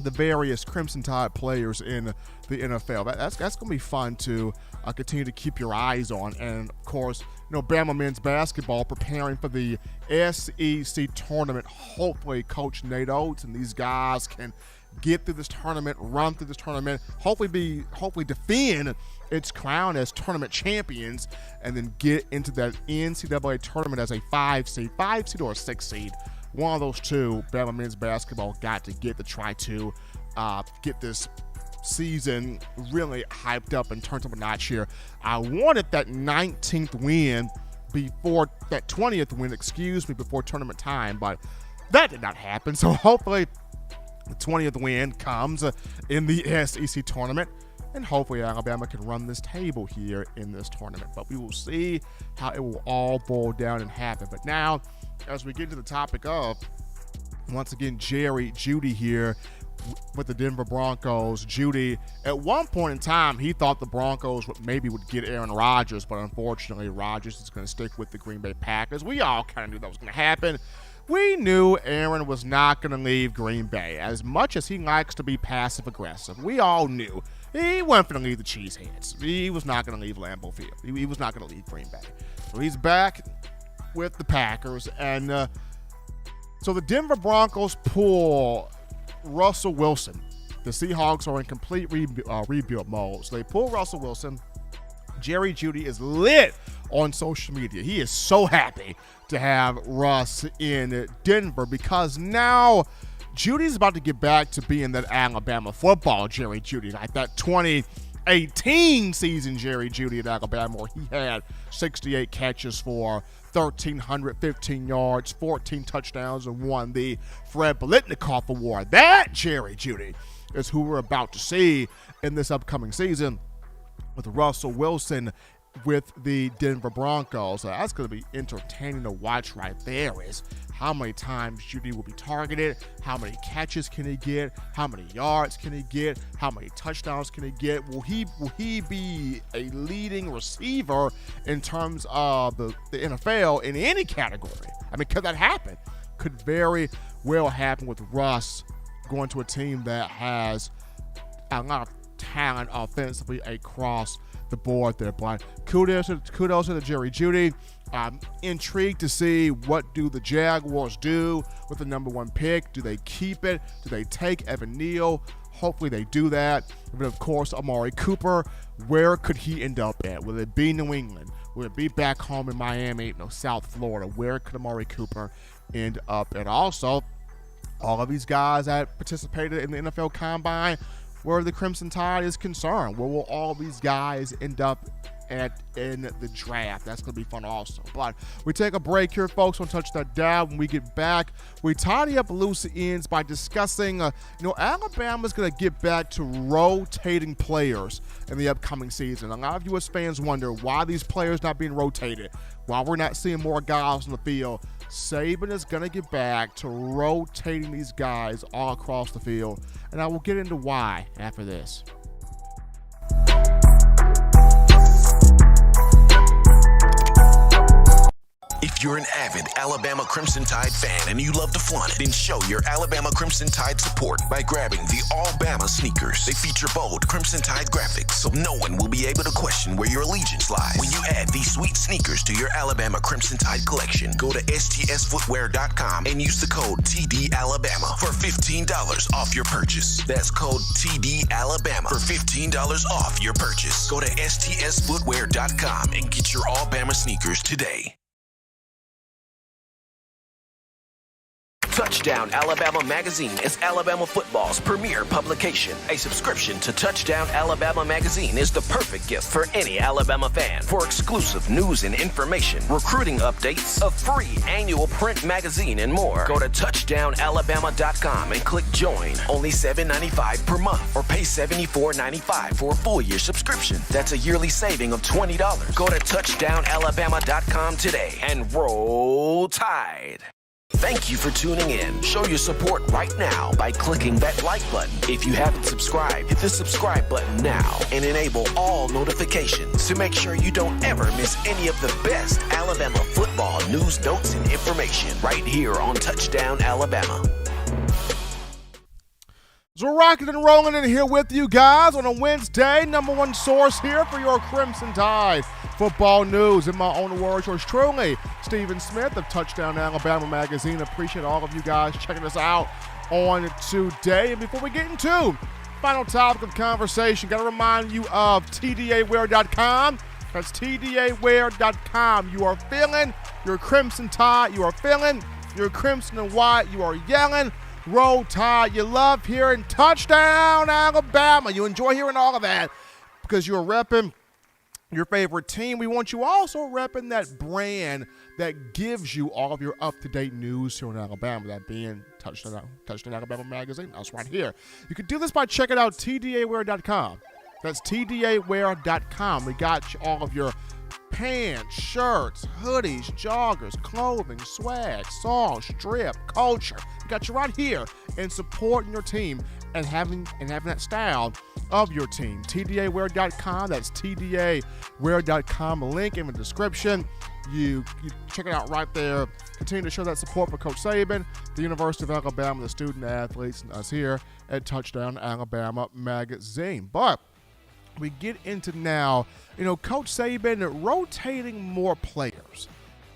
the various Crimson Tide players in the NFL. That's going to be fun to continue to keep your eyes on. And, of course, Bama men's basketball preparing for the SEC tournament. Hopefully, Coach Nate Oates and these guys can get through this tournament, run through this tournament, hopefully defend its crown as tournament champions, and then get into that NCAA tournament as a 5 seed or a 6 seed. One of those two, Bama men's basketball got to get to try to get this season really hyped up and turned up a notch here. I wanted that 19th win before that 20th win, before tournament time, but that did not happen. So hopefully the 20th win comes in the SEC tournament, and hopefully Alabama can run this table here in this tournament. But we will see how it will all boil down and happen. But now, as we get to the topic of, once again, Jerry Jeudy here with the Denver Broncos. Jeudy, at one point in time, he thought the Broncos would get Aaron Rodgers, but unfortunately, Rodgers is going to stick with the Green Bay Packers. We all kind of knew that was going to happen. We knew Aaron was not going to leave Green Bay. As much as he likes to be passive-aggressive, we all knew he wasn't going to leave the Cheeseheads. He was not going to leave Lambeau Field. He was not going to leave Green Bay. So he's back with the Packers. And so the Denver Broncos pull Russell Wilson. The Seahawks are in complete rebuild mode. So they pull Russell Wilson. Jerry Jeudy is lit on social media. He is so happy to have Russ in Denver because now Judy's about to get back to being that Alabama football Jerry Jeudy, like that 2018 season Jerry Jeudy at Alabama, where he had 68 catches for 1,315 yards, 14 touchdowns, and won the Fred Biletnikoff Award. That Jerry Jeudy is who we're about to see in this upcoming season with Russell Wilson with the Denver Broncos. That's going to be entertaining to watch right there, is how many times Jeudy will be targeted, how many catches can he get, how many yards can he get, how many touchdowns can he get. Will he be a leading receiver in terms of the NFL in any category? I mean, could that happen? Could very well happen with Russ going to a team that has a lot of talent offensively across the board there. But kudos to the Jerry Jeudy. I'm intrigued to see what do the Jaguars do with the number 1 pick. Do they keep it? Do they take Evan Neal? Hopefully they do that. But of course, Amari Cooper, where could he end up at? Will it be New England? Will it be back home in Miami, South Florida? Where could Amari Cooper end up at? Also, all of these guys that participated in the NFL Combine, where the Crimson Tide is concerned, where will all these guys end up in the draft. That's going to be fun also. But we take a break here, folks, on Touch That Down. When we get back, we tidy up loose ends by discussing, Alabama's going to get back to rotating players in the upcoming season. A lot of U.S. fans wonder why these players not being rotated, why we're not seeing more guys on the field. Saban is going to get back to rotating these guys all across the field, and I will get into why after this. If you're an avid Alabama Crimson Tide fan and you love to flaunt it, then show your Alabama Crimson Tide support by grabbing the All-Bama sneakers. They feature bold Crimson Tide graphics, so no one will be able to question where your allegiance lies. When you add these sweet sneakers to your Alabama Crimson Tide collection, go to stsfootwear.com and use the code TDAlabama for $15 off your purchase. That's code TDAlabama for $15 off your purchase. Go to stsfootwear.com and get your All-Bama sneakers today. Touchdown Alabama Magazine is Alabama football's premier publication. A subscription to Touchdown Alabama Magazine is the perfect gift for any Alabama fan. For exclusive news and information, recruiting updates, a free annual print magazine, and more, go to touchdownalabama.com and click join. Only $7.95 per month, or pay $74.95 for a full year subscription. That's a yearly saving of $20. Go to touchdownalabama.com today and roll Tide. Thank you for tuning in. Show your support right now by clicking that like button. If you haven't subscribed, hit the subscribe button now and enable all notifications to make sure you don't ever miss any of the best Alabama football news, notes, and information right here on Touchdown Alabama. So we're rocking and rolling in here with you guys on a Wednesday. Number one source here for your Crimson Tide football news. In my own words, yours truly, Stephen Smith of Touchdown Alabama Magazine. Appreciate all of you guys checking us out on today. And before we get into final topic of conversation, got to remind you of TDAwear.com. That's TDAwear.com. You are feeling your Crimson Tide. You are feeling your Crimson and White. You are yelling Roll Tide. You love hearing Touchdown Alabama. You enjoy hearing all of that because you're repping your favorite team. We want you also repping that brand that gives you all of your up-to-date news here in Alabama, that being Touchdown Alabama Magazine. That's right here. You can do this by checking out TDAwear.com. That's TDAwear.com. We got you all of your pants, shirts, hoodies, joggers, clothing, swag, songs, strip, culture. We got you right here and supporting your team and having that style of your team. TDAwear.com. That's TDAwear.com. Link in the description. You check it out right there. Continue to show that support for Coach Saban, the University of Alabama, the student athletes, and us here at Touchdown Alabama Magazine. But we get into now, Coach Saban rotating more players,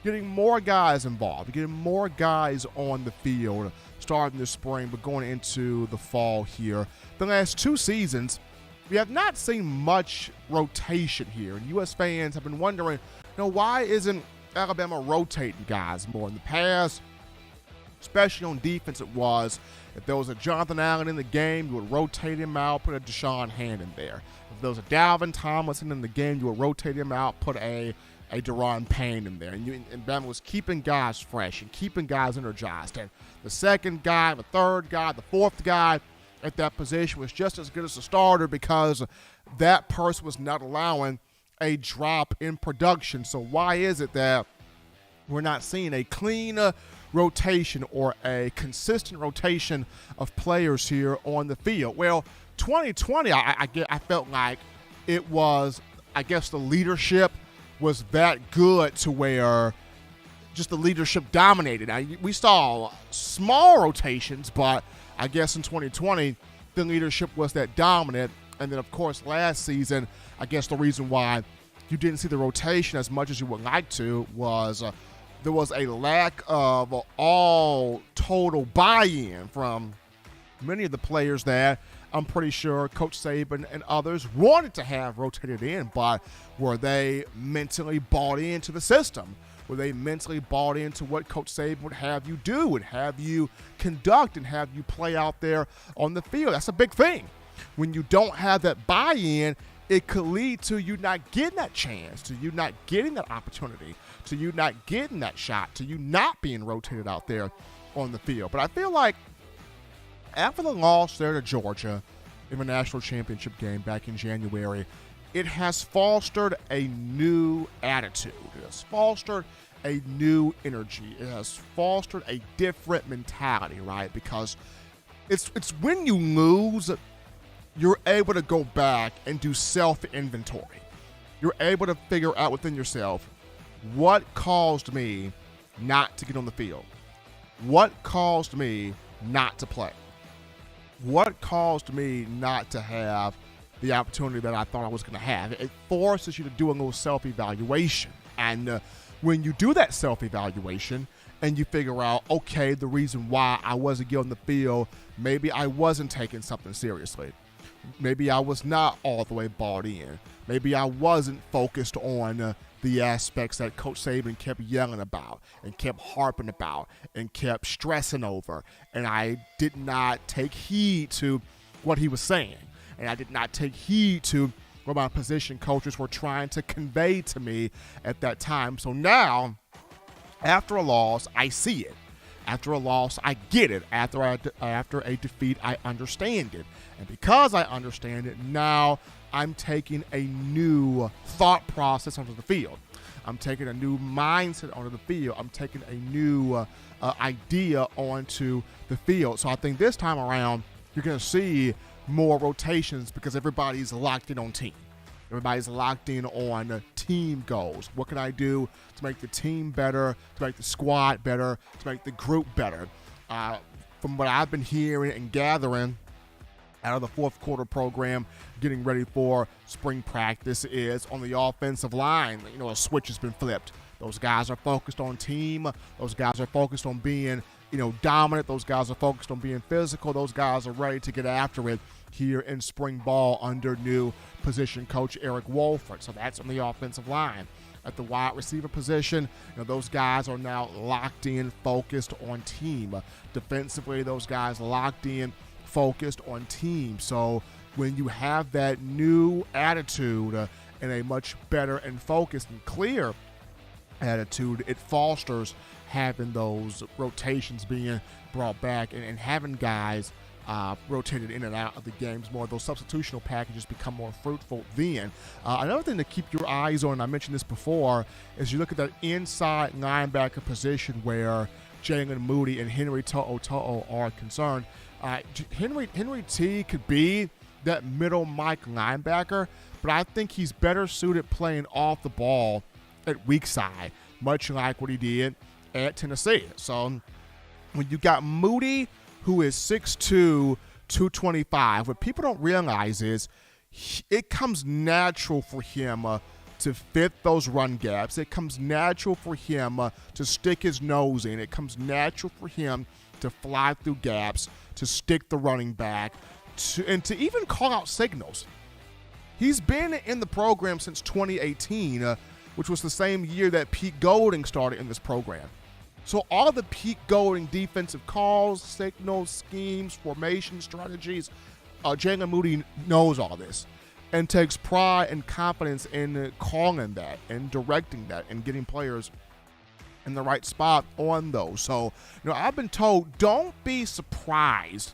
getting more guys involved, getting more guys on the field starting this spring, but going into the fall here. The last two seasons, we have not seen much rotation here, and U.S. fans have been wondering, why isn't Alabama rotating guys more? In the past, especially on defense, it was if there was a Jonathan Allen in the game, you would rotate him out, put a Deshaun Hand in there. If there was a Dalvin Tomlinson in the game, you would rotate him out, put a Daron Payne in there. And Bama was keeping guys fresh and keeping guys energized. And the second guy, the third guy, the fourth guy at that position was just as good as the starter because that person was not allowing a drop in production. So why is it that we're not seeing a clean rotation or a consistent rotation of players here on the field? Well, 2020, I felt like it was, the leadership was that good to where just the leadership dominated. We saw small rotations, but I guess in 2020, the leadership was that dominant. And then, of course, last season, the reason why you didn't see the rotation as much as you would like to was there was a lack of all total buy-in from many of the players that I'm pretty sure Coach Saban and others wanted to have rotated in, but were they mentally bought into the system? Were they mentally bought into what Coach Saban would have you do and have you conduct and have you play out there on the field? That's a big thing. When you don't have that buy-in, it could lead to you not getting that chance, to you not getting that opportunity, to you not getting that shot, to you not being rotated out there on the field. But I feel like after the loss there to Georgia in the national championship game back in January, it has fostered a new attitude. It has fostered a new energy. It has fostered a different mentality, right? Because it's when you lose, you're able to go back and do self-inventory. You're able to figure out within yourself, what caused me not to get on the field? What caused me not to play? What caused me not to have the opportunity that I thought I was going to have? It forces you to do a little self-evaluation. And when you do that self-evaluation and you figure out, okay, the reason why I wasn't getting on the field, maybe I wasn't taking something seriously. Maybe I was not all the way bought in. Maybe I wasn't focused on the aspects that Coach Saban kept yelling about and kept harping about and kept stressing over. And I did not take heed to what he was saying. And I did not take heed to what my position coaches were trying to convey to me at that time. So now, after a loss, I see it. After a loss, I get it. After a defeat, I understand it. And because I understand it, now I'm taking a new thought process onto the field. I'm taking a new mindset onto the field. I'm taking a new idea onto the field. So I think this time around, you're going to see more rotations because everybody's locked in on team. Everybody's locked in on team goals. What can I do to make the team better, to make the squad better, to make the group better? From what I've been hearing and gathering out of the fourth quarter program, getting ready for spring practice, is on the offensive line. You know, a switch has been flipped. Those guys are focused on team. Those guys are focused on being, dominant. Those guys are focused on being physical. Those guys are ready to get after it here in spring ball under new position coach Eric Wolford. So that's on the offensive line. At the wide receiver position, those guys are now locked in, focused on team. Defensively, those guys locked in, focused on team. So when you have that new attitude and a much better and focused and clear attitude, it fosters having those rotations being brought back and having guys rotated in and out of the games more. Those substitutional packages become more fruitful then. Another thing to keep your eyes on, I mentioned this before, is you look at that inside linebacker position where Jalen Moody and Henry To'o are concerned. Henry T could be that middle Mike linebacker, but I think he's better suited playing off the ball at weak side, much like what he did at Tennessee. So when you got Moody, who is 6'2", 225, what people don't realize is it comes natural for him to fit those run gaps. It comes natural for him to stick his nose in. It comes natural for him to fly through gaps, to stick the running back, and to even call out signals. He's been in the program since 2018, which was the same year that Pete Golding started in this program. So all of the Pete Golding defensive calls, signals, schemes, formation strategies, Jalen Moody knows all this and takes pride and confidence in calling that and directing that and getting players in the right spot on those. So, I've been told, don't be surprised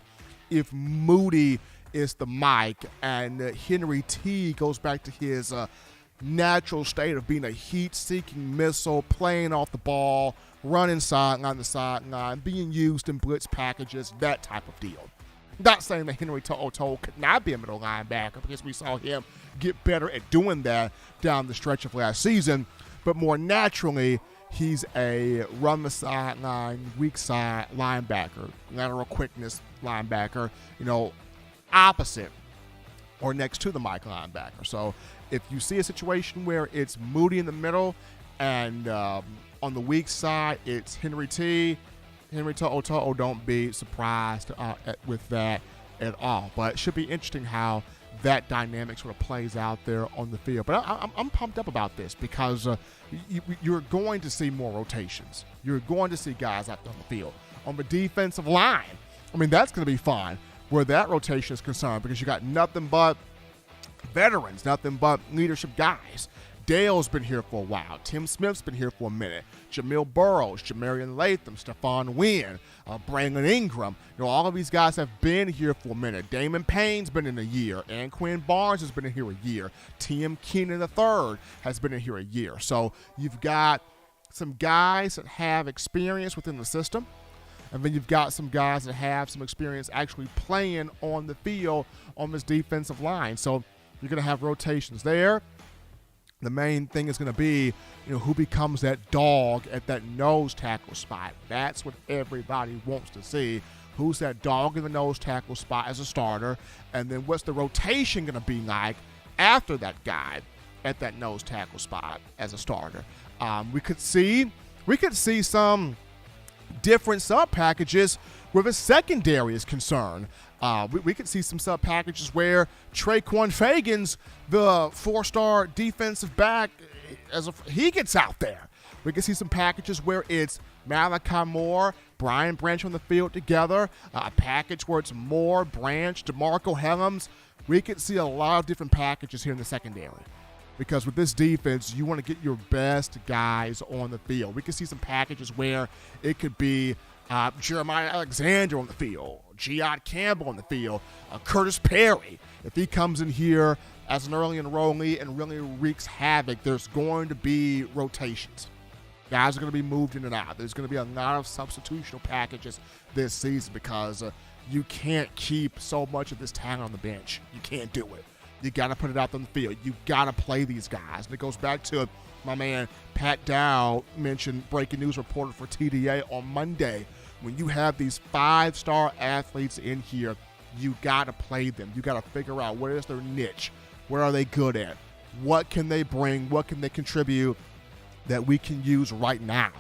if Moody is the Mike and Henry T goes back to his natural state of being a heat-seeking missile, playing off the ball, running sideline to sideline, being used in blitz packages, that type of deal. Not saying that Henry To'o could not be a middle linebacker because we saw him get better at doing that down the stretch of last season, but more naturally, he's a run the sideline, weak side linebacker, lateral quickness linebacker, opposite or next to the Mike linebacker. So if you see a situation where it's Moody in the middle and on the weak side it's Henry To'o, don't be surprised with that at all. But it should be interesting how that dynamic sort of plays out there on the field. But I'm pumped up about this because you're going to see more rotations. You're going to see guys out there on the field. On the defensive line, that's going to be fun where that rotation is concerned because you got nothing but veterans, nothing but leadership guys. Dale's been here for a while. Tim Smith's been here for a minute. Jamil Burrows, Jamarian Latham, Stephon Wynn, Brandon Ingram. All of these guys have been here for a minute. Damon Payne's been in a year. And Quinn Barnes has been in here a year. T.M. Keenan III has been in here a year. So you've got some guys that have experience within the system. And then you've got some guys that have some experience actually playing on the field on this defensive line. So you're going to have rotations there. The main thing is going to be, who becomes that dog at that nose tackle spot. That's what everybody wants to see. Who's that dog in the nose tackle spot as a starter? And then what's the rotation going to be like after that guy at that nose tackle spot as a starter? We could see some different sub packages where the secondary is concerned. We could see some sub packages where Traquan Fagans, the 4-star defensive back, he gets out there. We could see some packages where it's Malachi Moore, Brian Branch on the field together, a package where it's Moore, Branch, DeMarco Helms. We could see a lot of different packages here in the secondary. Because with this defense, you want to get your best guys on the field. We could see some packages where it could be Jeremiah Alexander on the field, Giad Campbell on the field, Curtis Perry. If he comes in here as an early enrollee and really wreaks havoc, there's going to be rotations. Guys are going to be moved in and out. There's going to be a lot of substitutional packages this season because you can't keep so much of this talent on the bench. You can't do it. You got to put it out on the field. You got to play these guys. And it goes back to my man Pat Dow mentioned, breaking news reporter for TDA on Monday. When you have these 5-star athletes in here, you got to play them. You got to figure out what is their niche. What are they good at? What can they bring? What can they contribute that we can use right now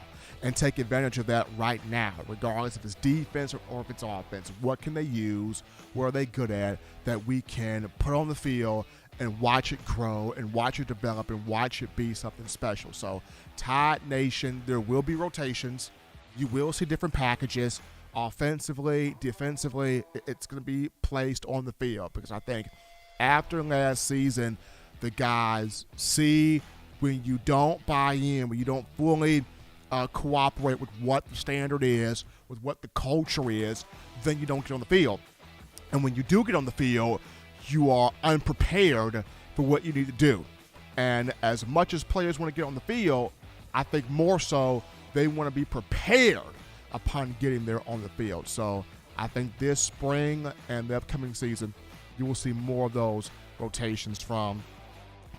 and take advantage of that right now, regardless if it's defense or if it's offense? What can they use? What are they good at that we can put on the field and watch it grow and watch it develop and watch it be something special? So, Tide Nation, there will be rotations. You will see different packages. Offensively, defensively, it's going to be placed on the field because I think after last season, the guys see when you don't buy in, when you don't fully cooperate with what the standard is, with what the culture is, then you don't get on the field. And when you do get on the field, you are unprepared for what you need to do. And as much as players want to get on the field, I think more so they want to be prepared upon getting there on the field. So I think this spring and the upcoming season, you will see more of those rotations from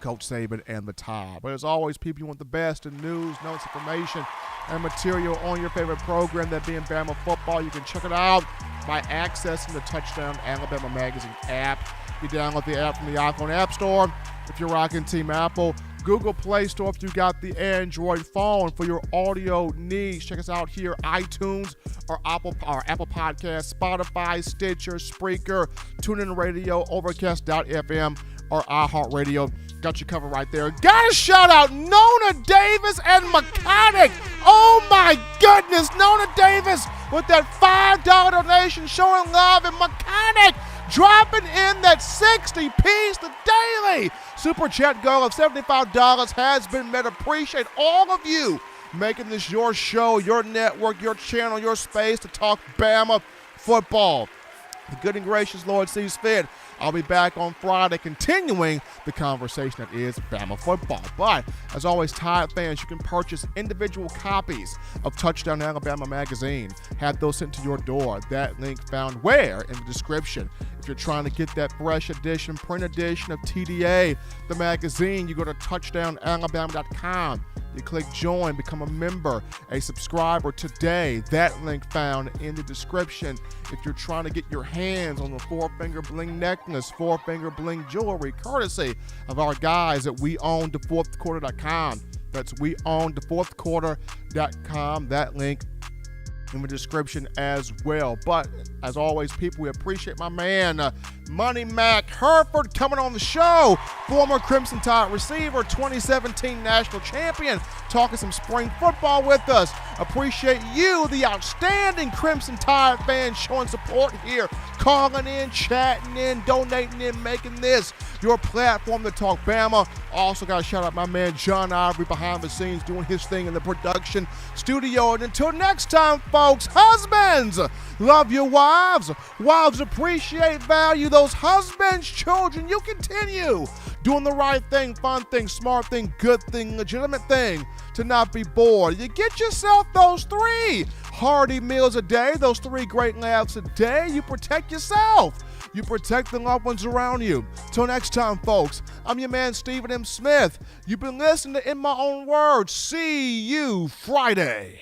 Coach Saban and the Tide. But as always, people, you want the best in news, notes, information, and material on your favorite program, that being Bama football. You can check it out by accessing the Touchdown Alabama Magazine app. You download the app from the iPhone App Store if you're rocking Team Apple. Google Play Store if you got the Android phone for your audio needs. Check us out here, iTunes or Apple Podcasts, Spotify, Stitcher, Spreaker, TuneIn Radio, Overcast.fm, or iHeartRadio. Got you covered right there. Got to shout out Nona Davis and Mechanic. Oh my goodness, Nona Davis with that $5 donation, showing love, and Mechanic dropping in that 60-piece. The daily Super Chat goal of $75 has been met. Appreciate all of you making this your show, your network, your channel, your space to talk Bama football. The good and gracious Lord sees fit. I'll be back on Friday continuing the conversation that is Bama football. But, as always, Tide fans, you can purchase individual copies of Touchdown Alabama Magazine. Have those sent to your door. That link found where? In the description. If you're trying to get that fresh edition, print edition of TDA, the magazine, you go to touchdownalabama.com. You click join, become a member, a subscriber today. That link found in the description. If you're trying to get your hands on the 4-finger bling necklace, 4-finger bling jewelry, courtesy of our guys at weownthefourthquarter.com. That's weownthefourthquarter.com. That link in the description as well. But as always, people, we appreciate my man Money Mack Hereford coming on the show, former Crimson Tide receiver, 2017 national champion, talking some spring football with us. Appreciate you, the outstanding Crimson Tide fans, showing support here, calling in, chatting in, donating in, making this your platform to talk Bama. Also got to shout out my man John Ivory behind the scenes doing his thing in the production studio. And until next time, folks, husbands, love your wives. Wives, appreciate, value those husbands. Children, you continue doing the right thing, fun thing, smart thing, good thing, legitimate thing to not be bored. You get yourself those 3 hearty meals a day, those 3 great laughs a day. You protect yourself. You protect the loved ones around you. Till next time, folks, I'm your man, Stephen M. Smith. You've been listening to In My Own Words. See you Friday.